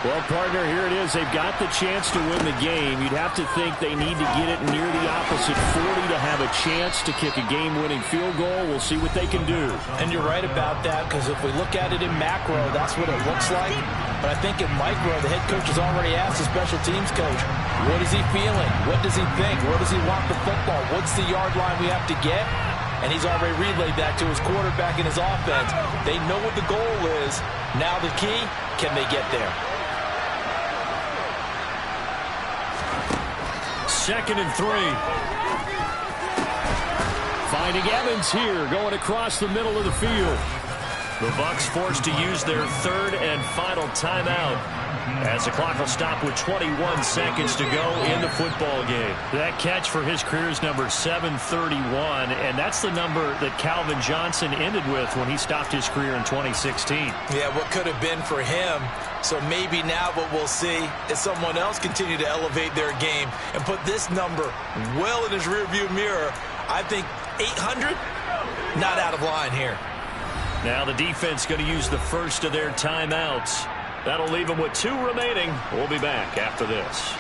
Well, partner, here it is. They've got the chance to win the game. You'd have to think they need to get it near the opposite 40 to have a chance to kick a game-winning field goal. We'll see what they can do. And you're right about that, because if we look at it in macro, that's what it looks like. But I think in micro, the head coach has already asked the special teams coach, what is he feeling? What does he think? Where does he want the football? What's the yard line we have to get? And he's already relayed that to his quarterback and his offense. They know what the goal is. Now the key, can they get there? 2nd and 3. Finding Evans here, going across the middle of the field. The Bucs forced to use their third and final timeout as the clock will stop with 21 seconds to go in the football game. That catch for his career is number 731, and that's the number that Calvin Johnson ended with when he stopped his career in 2016. Yeah, what could have been for him. So maybe now what we'll see is someone else continue to elevate their game and put this number well in his rearview mirror. I think 800, not out of line here. Now the defense going to use the first of their timeouts. That'll leave them with 2 remaining. We'll be back after this.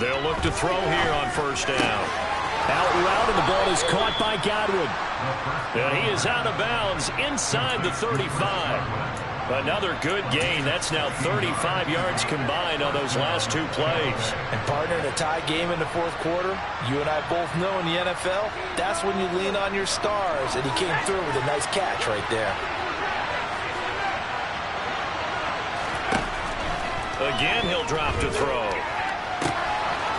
They'll look to throw here on first down. Out route, and the ball is caught by Godwin. And he is out of bounds inside the 35. Another good gain. That's now 35 yards combined on those last 2 plays. And partner, in a tie game in the fourth quarter, you and I both know in the NFL, that's when you lean on your stars. And he came through with a nice catch right there. Again, he'll drop to throw.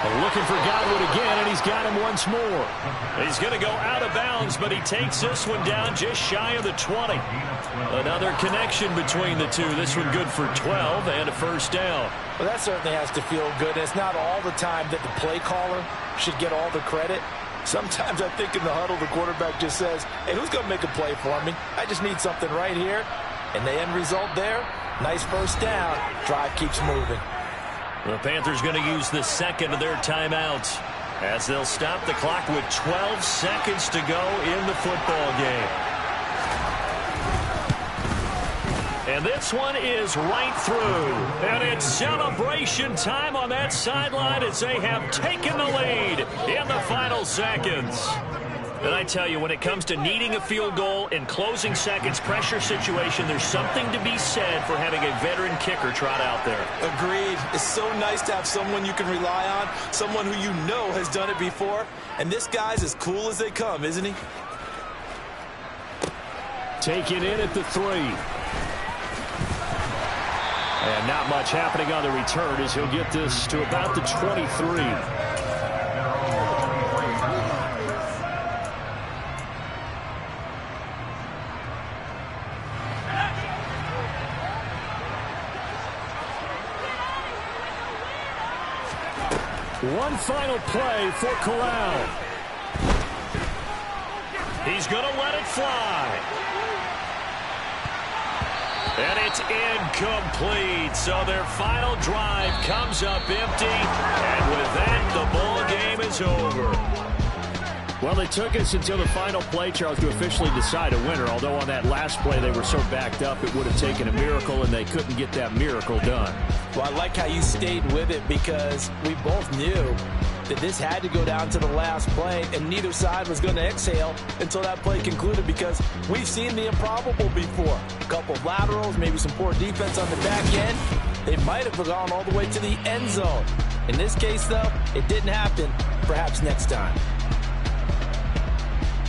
Looking for Godwin again, and he's got him once more. He's going to go out of bounds, but he takes this one down just shy of the 20. Another connection between the two. This one good for 12 and a first down. Well, that certainly has to feel good. It's not all the time that the play caller should get all the credit. Sometimes I think in the huddle, the quarterback just says, hey, who's going to make a play for me? I just need something right here. And the end result there, nice first down. Drive keeps moving. The Panthers going to use the second of their timeouts as they'll stop the clock with 12 seconds to go in the football game. And this one is right through. And it's celebration time on that sideline as they have taken the lead in the final seconds. And I tell you, when it comes to needing a field goal in closing seconds, pressure situation, there's something to be said for having a veteran kicker trot out there. Agreed. It's so nice to have someone you can rely on, someone who you know has done it before. And this guy's as cool as they come, isn't he? Taken in at the 3. And not much happening on the return as he'll get this to about the 23. One final play for Corral. He's going to let it fly. And it's incomplete. So their final drive comes up empty. And with that, the ball game is over. Well, it took us until the final play, Charles, to officially decide a winner. Although on that last play they were so backed up, it would have taken a miracle, and they couldn't get that miracle done. Well, I like how you stayed with it because we both knew that this had to go down to the last play, and neither side was going to exhale until that play concluded because we've seen the improbable before. A couple of laterals, maybe some poor defense on the back end. They might have gone all the way to the end zone. In this case, though, it didn't happen. Perhaps next time.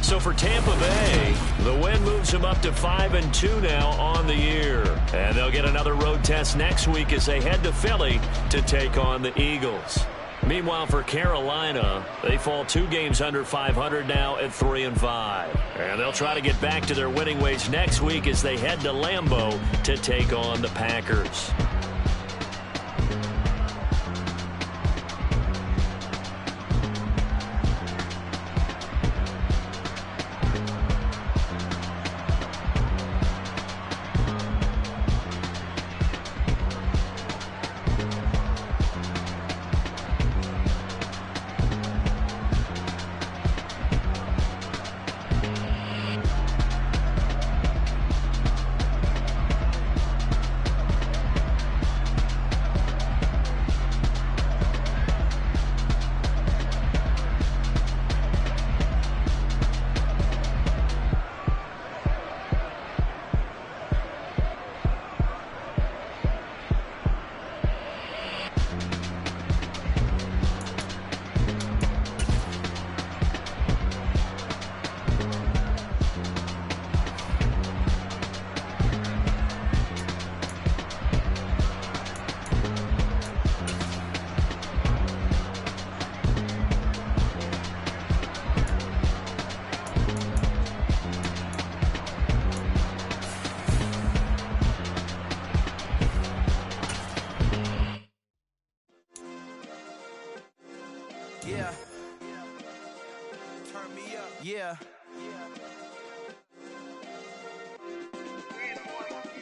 So for Tampa Bay, the win moves them up to 5-2 now on the year. And they'll get another road test next week as they head to Philly to take on the Eagles. Meanwhile, for Carolina, they fall 2 games under 500 now at 3-5. And they'll try to get back to their winning ways next week as they head to Lambeau to take on the Packers. Yeah. Turn me up. Yeah.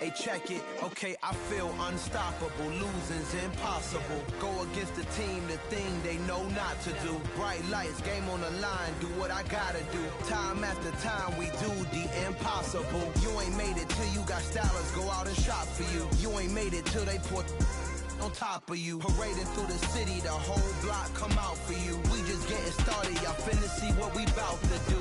Hey, check it. Okay, I feel unstoppable. Losing's impossible. Go against the team, the thing they know not to do. Bright lights, game on the line. Do what I gotta do. Time after time, we do the impossible. You ain't made it till you got stylers go out and shop for you. You ain't made it till they pour on top of you. Parading through the city, the whole block come out for you. We just getting started, y'all finna see what we bout to do.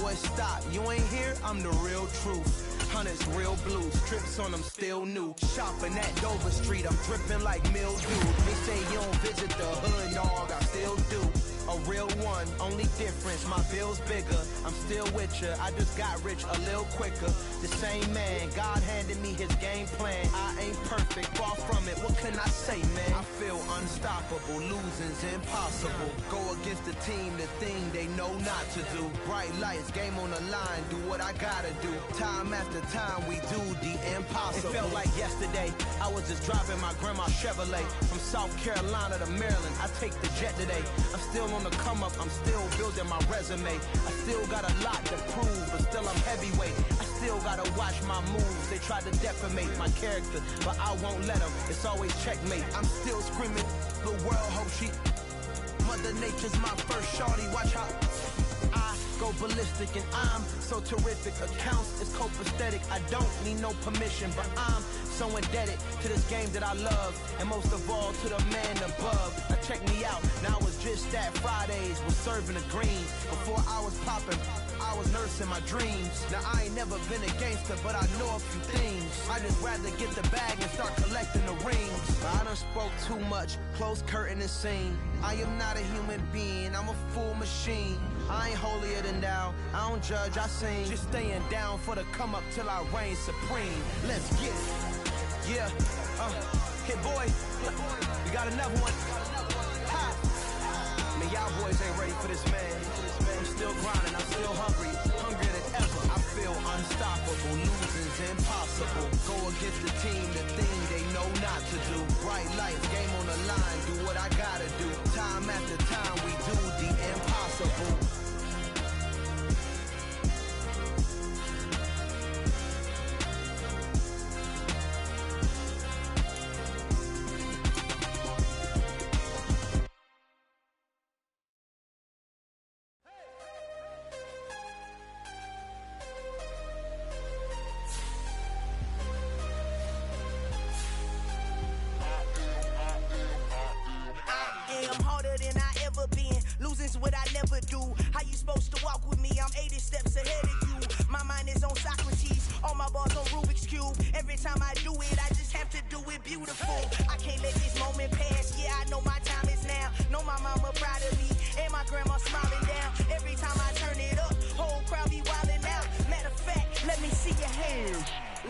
Boy, stop, you ain't here, I'm the real truth. Hunters, real blue, strips on them still new. Shopping at Dover Street, I'm dripping like mildew. They say you don't visit the hood, dog, I still do. A real one, only difference, my bill's bigger. I'm still with ya, I just got rich a little quicker. The same man, God handed me his game plan. I ain't perfect, far from it, what can I say, man? I feel unstoppable, losing's impossible. Go against the team, the thing they know not to do. Bright lights, game on the line, do what I gotta do. Time after time, we do the impossible. It felt like yesterday, I was just driving my grandma's Chevrolet. From South Carolina to Maryland, I take the jet today. I'm still on the come up, I'm still building my resume. I still got a lot to prove, but still I'm heavyweight. I still gotta watch my moves. They try to defamate my character, but I won't let them. It's always checkmate. I'm still screaming, the world hope she. Mother Nature's my first shorty, watch how I go ballistic and I'm so terrific. Accounts is copacetic, I don't need no permission, but I'm so indebted to this game that I love, and most of all to the man above. Now check me out, now it's just that Fridays was serving the greens. Before I was popping, I was nursing my dreams. Now I ain't never been a gangster, but I know a few things. I just rather get the bag and start collecting the rings. I done spoke too much, close curtain and scene. I am not a human being, I'm a full machine. I ain't holier than thou, I don't judge, I sing. Just staying down for the come up till I reign supreme. Let's get it. Yeah, hit boy, we got another one. Ha! Man, y'all boys ain't ready for this, man. I'm still grinding, I'm still hungry, hungrier than ever. I feel unstoppable, losing's impossible. Go against the team, the thing they know not to do. Bright lights, game on the line, do what I gotta do. Time after time, we do the impossible. What I never do. How you supposed to walk with me? I'm 80 steps ahead of you. My mind is on Socrates, all my bars on Rubik's Cube. Every time I do it, I just have to do it beautiful. I can't let this moment pass. Yeah, I know my time is now. Know my mama proud of me, and my grandma smiling down. Every time I turn it up, whole crowd be wilding out. Matter of fact, let me see your hands.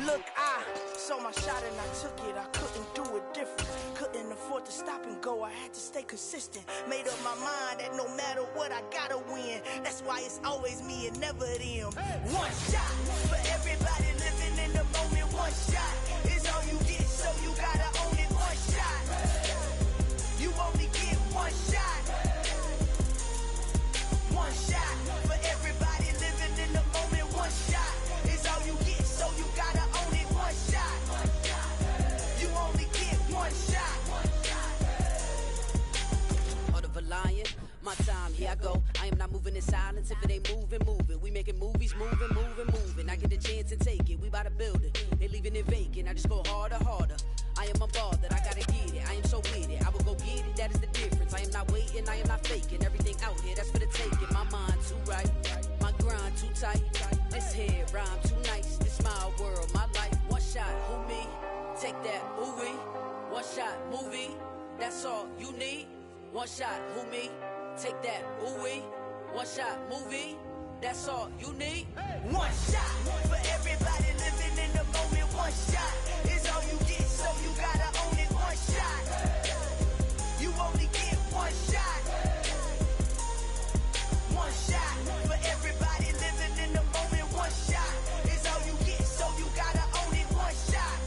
Look, I saw my shot and I took it. I couldn't do it different. Couldn't afford to stop and go. I had to stay consistent. Made up my mind that no matter what, I gotta win. That's why it's always me and never them. One shot for everybody living in the moment. One shot is all you get, so you gotta own it. One shot. You only get one shot. One shot for everybody living in the moment. One shot is all you get, so you gotta own it. One shot. You only get one shot. Heart of a lion, my time, here I go. I am not moving in silence. If it ain't moving, moving. We making movies, moving, moving, moving. I get a chance and take it. We bout to build it. They leaving it vacant. I just go harder, harder. I am a ball that I gotta get it. I am so with it. I will go get it. That is the difference. I am not waiting. I am not faking. Everything out here, that's for the taking. My mind too right. My grind too tight. This head rhyme too nice. This my world, my life. One shot, who me? Take that, movie. One shot, movie. That's all you need. One shot, who me? Take that, ooh-wee. One shot, movie. That's all you need. One shot for everybody living in the moment. One shot is all you get, so you gotta own it. One shot. You only get one shot. One shot for everybody living in the moment. One shot is all you get, so you gotta own it. One shot.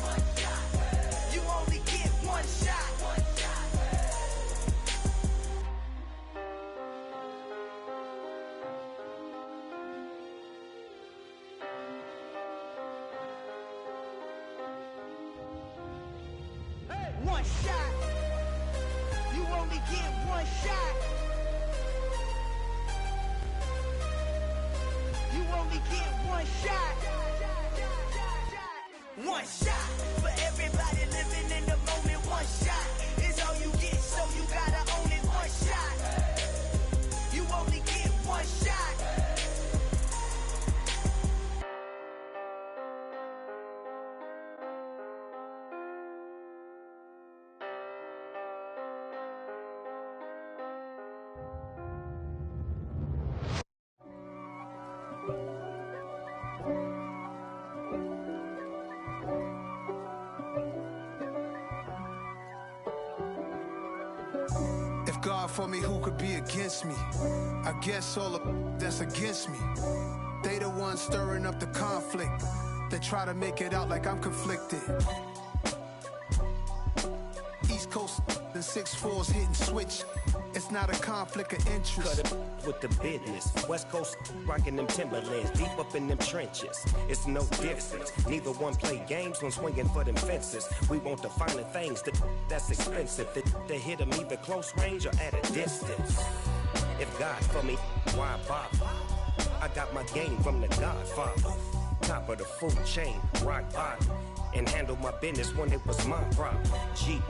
You only get one shot. get one shot. You only get one shot. One shot for everybody living in the moment. One shot is all you get, so you gotta own it. One shot. You only get one shot. God for me, who could be against me? I guess all of that's against me. They the ones stirring up the conflict. They try to make it out like I'm conflicted. East Coast and 6'4's hitting switch. It's not a conflict of interest. Cut it with the business. West Coast rocking them Timberlands, deep up in them trenches. It's no difference. Neither one play games when swinging for them fences. We want the finer things that's expensive. They hit them either close range or at a distance. If God for me, why bother? I got my game from the Godfather. Top of the food chain, rock bottom. And handle my business when it was my problem. G.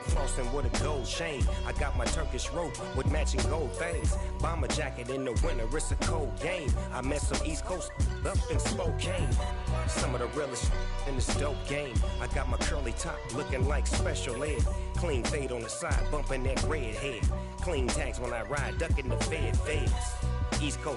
Flossing with a gold chain. I got my Turkish rope with matching gold things. Bomber jacket in the winter, it's a cold game. I met some East Coast up in Spokane. Some of the realest in this dope game. I got my curly top looking like special ed. Clean fade on the side, bumping that red head. Clean tags when I ride, ducking the feds. East Coast